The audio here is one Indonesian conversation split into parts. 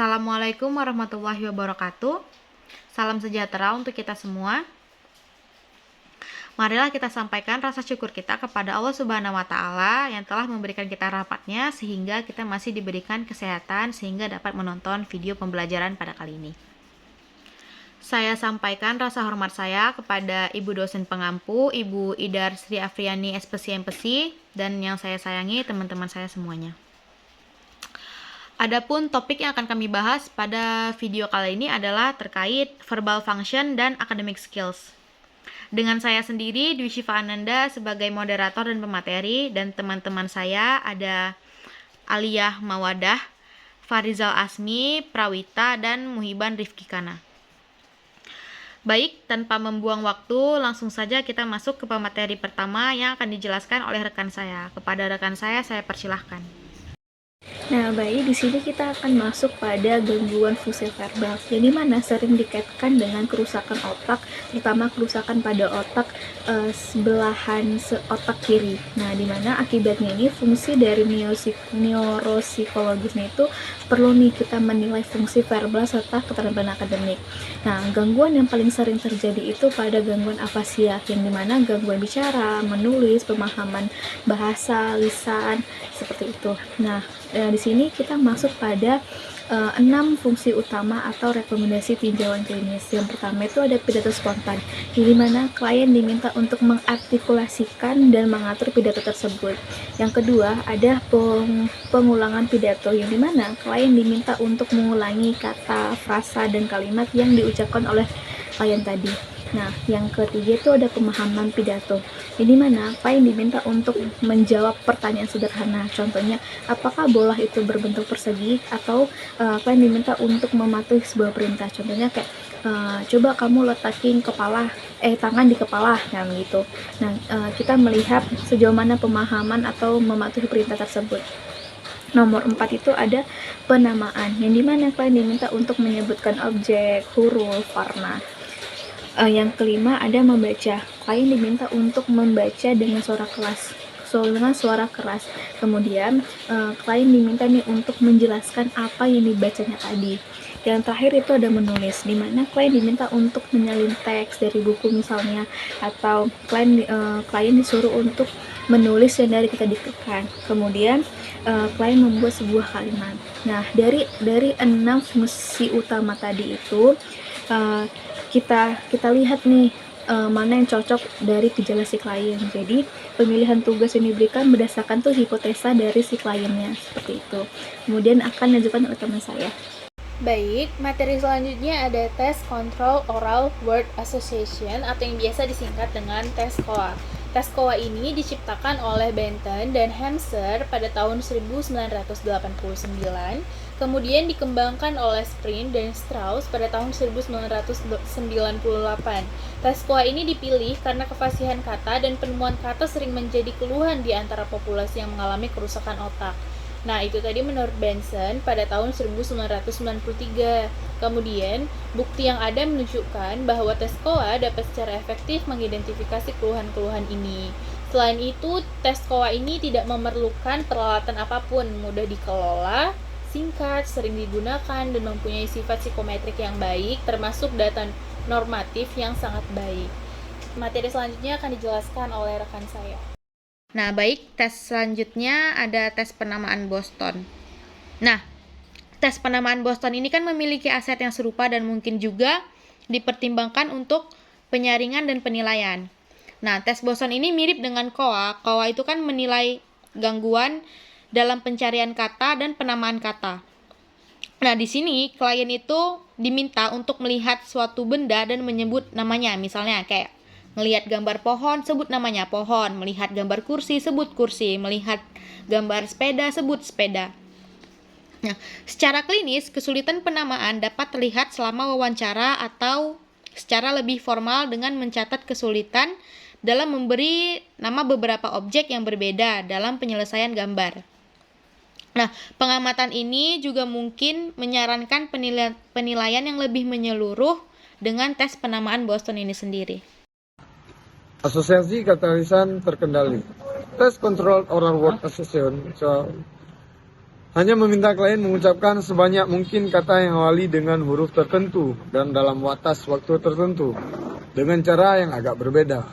Assalamualaikum warahmatullahi wabarakatuh. Salam sejahtera untuk kita semua. Marilah kita sampaikan rasa syukur kita kepada Allah Subhanahu wa Ta'ala yang telah memberikan kita rahmatnya sehingga kita masih diberikan kesehatan sehingga dapat menonton video pembelajaran pada kali ini. Saya sampaikan rasa hormat saya kepada Ibu dosen pengampu, Ibu Idar Sri Afriani SPC MPC, dan yang saya sayangi teman-teman saya semuanya. Adapun topik yang akan kami bahas pada video kali ini adalah terkait verbal function dan academic skills. Dengan saya sendiri, Dwi Syifa Ananda sebagai moderator dan pemateri, dan teman-teman saya ada Aliyah Mawadah, Farizal Asmi, Prawita, dan Muhiban Rifki Kana. Baik, tanpa membuang waktu, langsung saja kita masuk ke pemateri pertama yang akan dijelaskan oleh rekan saya. Kepada rekan saya persilahkan. Nah, baik, di sini kita akan masuk pada gangguan fungsi verbal, yang dimana sering dikaitkan dengan kerusakan otak, terutama kerusakan pada otak sebelahan otak kiri. Nah, dimana akibatnya ini fungsi dari neuropsikologisnya itu perlu nih kita menilai fungsi verbal serta keterampilan akademik. Nah, gangguan yang paling sering terjadi itu pada gangguan afasia, yang dimana gangguan bicara, menulis, pemahaman bahasa, lisan, seperti itu. Nah, di sini kita masuk pada 6 fungsi utama atau rekomendasi tinjauan klinis. Yang pertama itu ada pidato spontan, di mana klien diminta untuk mengartikulasikan dan mengatur pidato tersebut. Yang kedua ada pengulangan pidato, yang dimana klien diminta untuk mengulangi kata, frasa, dan kalimat yang diucapkan oleh klien tadi. Nah, yang ketiga itu ada pemahaman pidato, di mana klien diminta untuk menjawab pertanyaan sederhana. Contohnya, apakah bola itu berbentuk persegi, atau klien diminta untuk mematuhi sebuah perintah. Contohnya kayak coba kamu letakin tangan di kepala, nah gitu. Nah, kita melihat sejauh mana pemahaman atau mematuhi perintah tersebut. Nomor 4 itu ada penamaan, yang dimana klien diminta untuk menyebutkan objek, huruf, warna. Yang kelima ada membaca. Klien diminta untuk membaca dengan suara keras. Kemudian klien diminta nih untuk menjelaskan apa yang dibacanya tadi. Yang terakhir itu ada menulis, di mana klien diminta untuk menyalin teks dari buku misalnya, atau klien disuruh untuk menulis yang dari kita diktekan. Kemudian klien membuat sebuah kalimat. Nah, dari 6 fungsi utama tadi itu kita lihat nih mana yang cocok dari gejala si klien. Jadi pemilihan tugas yang diberikan berdasarkan tuh hipotesa dari si kliennya, seperti itu. Kemudian akan diajukan oleh teman saya. Baik, materi selanjutnya ada tes Control Oral Word Association atau yang biasa disingkat dengan tes COA. Tes COA ini diciptakan oleh Benton dan Hamser pada tahun 1989, kemudian dikembangkan oleh Sprint dan Strauss pada tahun 1998. Tes COA ini dipilih karena kefasihan kata dan penemuan kata sering menjadi keluhan di antara populasi yang mengalami kerusakan otak. Nah, itu tadi menurut Benson pada tahun 1993. Kemudian, bukti yang ada menunjukkan bahwa tes COA dapat secara efektif mengidentifikasi keluhan-keluhan ini. Selain itu, tes COA ini tidak memerlukan peralatan apapun, mudah dikelola, singkat, sering digunakan, dan mempunyai sifat psikometrik yang baik, termasuk data normatif yang sangat baik. Materi selanjutnya akan dijelaskan oleh rekan saya. Nah, baik, tes selanjutnya ada tes penamaan Boston. Nah, tes penamaan Boston ini kan memiliki aset yang serupa dan mungkin juga dipertimbangkan untuk penyaringan dan penilaian. Nah, tes Boston ini mirip dengan COA. COA itu kan menilai gangguan dalam pencarian kata dan penamaan kata. Nah, di sini klien itu diminta untuk melihat suatu benda dan menyebut namanya. Misalnya kayak melihat gambar pohon, sebut namanya pohon. Melihat gambar kursi, sebut kursi. Melihat gambar sepeda, sebut sepeda. Nah, secara klinis, kesulitan penamaan dapat terlihat selama wawancara atau secara lebih formal dengan mencatat kesulitan dalam memberi nama beberapa objek yang berbeda dalam penyelesaian gambar. Nah, pengamatan ini juga mungkin menyarankan penilaian yang lebih menyeluruh dengan tes penamaan Boston ini sendiri. Asosiasi kata lisan terkendali. Tes Control Oral Word Association. Hanya meminta klien mengucapkan sebanyak mungkin kata yang awali dengan huruf tertentu dan dalam batas waktu tertentu dengan cara yang agak berbeda.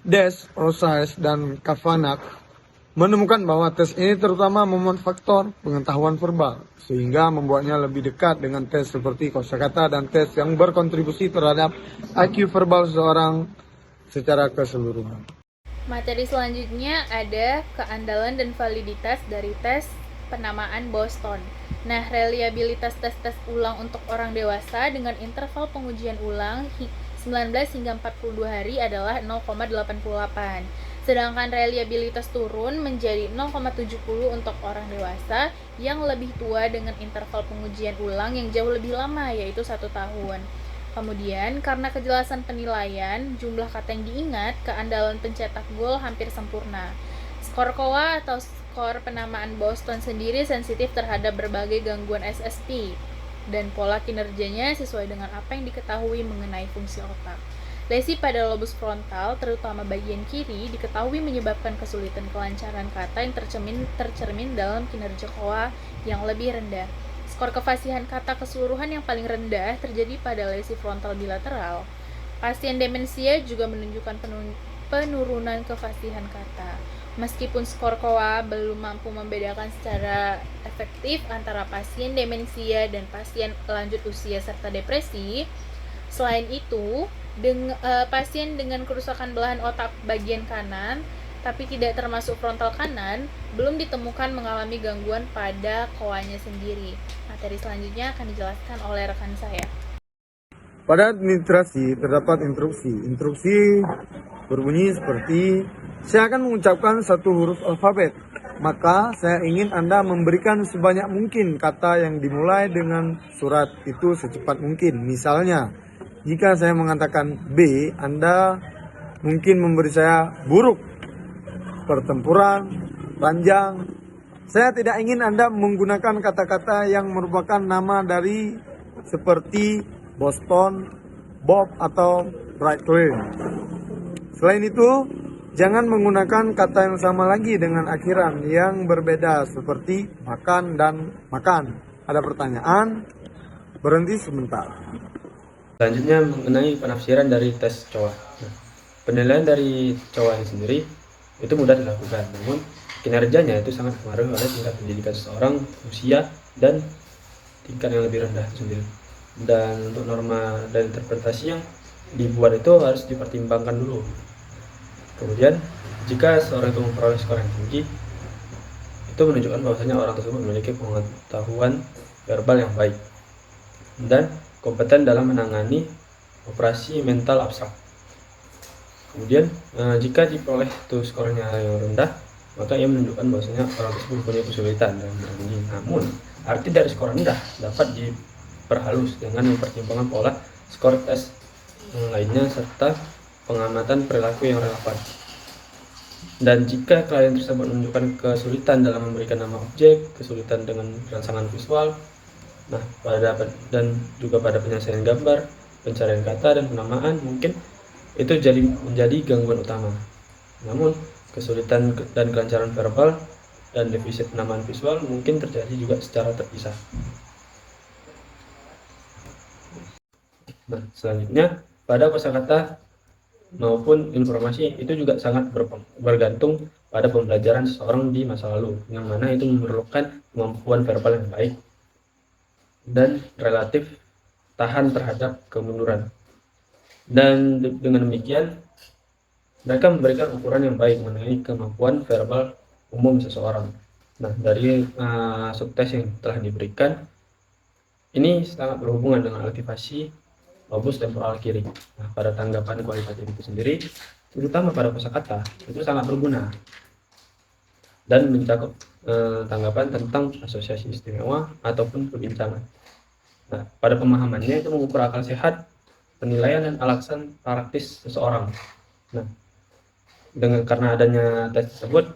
Des, Rosales, dan Kavanagh menemukan bahwa tes ini terutama memanfaatkan pengetahuan verbal sehingga membuatnya lebih dekat dengan tes seperti kosakata dan tes yang berkontribusi terhadap IQ verbal seseorang secara keseluruhan. Materi selanjutnya ada keandalan dan validitas dari tes penamaan Boston. Nah, reliabilitas tes-tes ulang untuk orang dewasa dengan interval pengujian ulang 19 hingga 42 hari adalah 0,88. Sedangkan reliabilitas turun menjadi 0,70 untuk orang dewasa yang lebih tua dengan interval pengujian ulang yang jauh lebih lama, yaitu 1 tahun. Kemudian, karena kejelasan penilaian, jumlah kata yang diingat, keandalan pencetak gol hampir sempurna. Skor KOA atau skor penamaan Boston sendiri sensitif terhadap berbagai gangguan SSP, dan pola kinerjanya sesuai dengan apa yang diketahui mengenai fungsi otak. Lesi pada lobus frontal, terutama bagian kiri, diketahui menyebabkan kesulitan kelancaran kata yang tercermin dalam kinerja KOA yang lebih rendah. Skor kefasihan kata keseluruhan yang paling rendah terjadi pada lesi frontal bilateral. Pasien demensia juga menunjukkan penurunan kefasihan kata. Meskipun skor KOA belum mampu membedakan secara efektif antara pasien demensia dan pasien lanjut usia serta depresi, selain itu, pasien dengan kerusakan belahan otak bagian kanan tapi tidak termasuk frontal kanan belum ditemukan mengalami gangguan pada KOA-nya sendiri. Materi selanjutnya akan dijelaskan oleh rekan saya. Pada administrasi terdapat instruksi. Instruksi berbunyi seperti, saya akan mengucapkan satu huruf alfabet. Maka saya ingin Anda memberikan sebanyak mungkin kata yang dimulai dengan surat itu secepat mungkin. Misalnya, jika saya mengatakan B, Anda mungkin memberi saya buruk, pertempuran, ranjang. Saya tidak ingin Anda menggunakan kata-kata yang merupakan nama dari seperti Boston, Bob, atau Bright Train. Selain itu, jangan menggunakan kata yang sama lagi dengan akhiran yang berbeda seperti makan dan makan. Ada pertanyaan? Berhenti sebentar. Selanjutnya mengenai penafsiran dari tes COA. Penilaian dari COA yang sendiri itu mudah dilakukan, namun kinerjanya itu sangat berpengaruh oleh tingkat pendidikan seseorang, usia, dan tingkat yang lebih rendah itu sendiri. Dan untuk norma dan interpretasi yang dibuat itu harus dipertimbangkan dulu. Kemudian, jika seorang itu memperoleh skor yang tinggi, itu menunjukkan bahwasanya orang tersebut memiliki pengetahuan verbal yang baik dan kompeten dalam menangani operasi mental abstrak. Kemudian, jika diperoleh itu skornya yang rendah, maka ia menunjukkan bahwasanya orang tersebut punya kesulitan dalam berbunyi. Namun, arti dari skor rendah dapat diperhalus dengan mempertimbangkan pola skor tes lainnya serta pengamatan perilaku yang relevan. Dan jika klien tersebut menunjukkan kesulitan dalam memberikan nama objek, kesulitan dengan rangsangan visual, dan juga pada penyelesaian gambar, pencarian kata dan penamaan, mungkin itu menjadi gangguan utama. Namun, kesulitan dan kelancaran verbal dan defisit penamaan visual mungkin terjadi juga secara terpisah. Selanjutnya, pada kosakata maupun informasi itu juga sangat bergantung pada pembelajaran seseorang di masa lalu, yang mana itu memerlukan kemampuan verbal yang baik dan relatif tahan terhadap kemunduran. Dan dengan demikian, mereka memberikan ukuran yang baik mengenai kemampuan verbal umum seseorang. Dari subtes yang telah diberikan, ini sangat berhubungan dengan aktivasi lobus temporal kiri. Pada tanggapan kualitatif itu sendiri, terutama pada kosakata, itu sangat berguna dan mencakup tanggapan tentang asosiasi istimewa ataupun perbincangan. Pada pemahamannya itu mengukur akal sehat, penilaian dan alasan praktis seseorang. Karena adanya tes tersebut,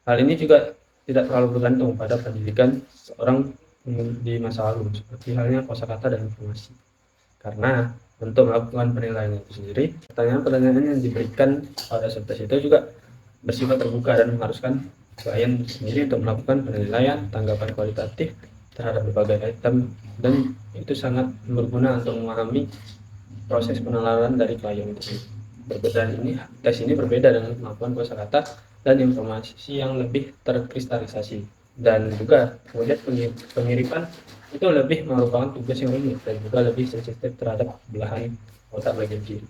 hal ini juga tidak terlalu bergantung pada pendidikan seseorang di masa lalu, seperti halnya kosakata dan informasi. Karena untuk melakukan penilaian itu sendiri, pertanyaan-pertanyaan yang diberikan pada subtes itu juga bersifat terbuka dan mengharuskan klien sendiri untuk melakukan penilaian, tanggapan kualitatif terhadap berbagai item, dan itu sangat berguna untuk memahami proses penalaran dari klien itu. Tes ini berbeda dengan kemampuan kosakata dan informasi yang lebih terkristalisasi, dan juga kemudian pengiripan itu lebih merupakan tugas yang rumit dan juga lebih sensitif terhadap belahan otak bagian kiri,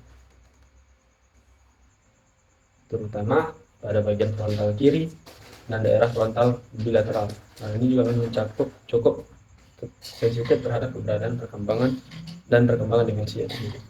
terutama pada bagian frontal kiri dan daerah frontal bilateral. Nah, ini juga mencakup cukup sensitif terhadap keberadaan perkembangan dan perkembangan demensia sendiri.